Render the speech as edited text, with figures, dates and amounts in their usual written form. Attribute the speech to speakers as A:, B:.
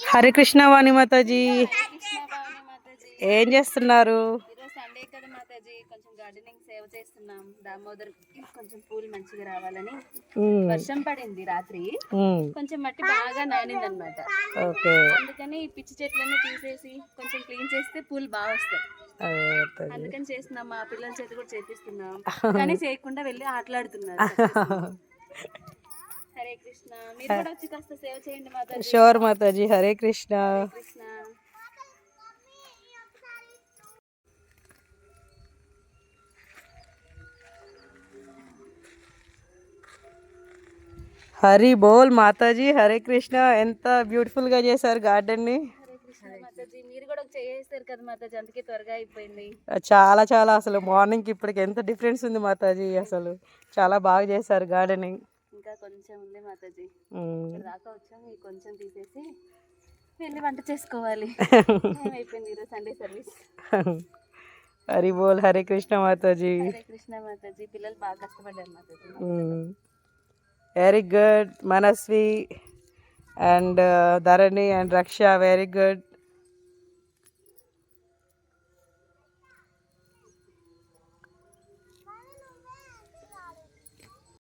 A: హరే కృష్ణ వాణి మాతాజీ,
B: కృష్ణ భావని మాతాజీ.
A: ఏం చేస్తున్నారు?
B: ఈరోజు సండే కదా మాతాజీ, కొంచెం గార్డెనింగ్ సేవ చేస్తున్నాం. దామోదర్ కొంచెం పూలు మంచిగా రావాలని. వర్షం పడింది రాత్రి, కొంచెం మట్టి బాగా నానింది అనమాట.
A: ఓకే,
B: అందుకని ఈ పిచ్చి చెట్లన్నీ తీసేసి కొంచెం క్లీన్ చేస్తే పూలు బాగా వస్తాయి. అందుకని చేస్తున్నాం. మా పిల్లల చేత కూడా చేపిస్తున్నాం, కానీ చేయకుండా వెళ్ళి ఆటలాడుతున్నారు. హరే కృష్ణ. మీరు కూడా వచ్చి కాస్త సేవ చేయండి మాతాజీ.
A: షూర్ మాతాజీ. హరే కృష్ణ.
B: హరే కృష్ణ.
A: హరి బోల్ మాతాజీ. హరే కృష్ణ. ఎంత బ్యూటిఫుల్ గా చేశారు గార్డెన్ ని.
B: హరే కృష్ణ మాతాజీ. మీరు కూడా చేసేస్తారు కదా మాతాజీ, అందుకే త్వరగా అయిపోయింది.
A: చాలా చాలా అసలు మార్నింగ్ కి ఇప్పటికి ఎంత డిఫరెన్స్ ఉంది మాతాజీ. అసలు చాలా బాగా చేశారు గార్డెనింగ్.
B: ఇంకా కొంచెం ఉంది మాతాజీ, ఇక్కడ దాకా వచ్చాం. ఈ కొంచెం తీసేసి వెళ్ళి వంట చేసుకోవాలి. అయిపోయింది ఈరోజు సండే సర్వీస్.
A: హరి బోల్. హరే కృష్ణ మాతాజీ.
B: హరే కృష్ణ మాతాజీ. పిల్లలు బాగా కష్టపడ్డారు Mataji.
A: Very good. Manasvi and Dharani and రక్ష, వెరీ గుడ్.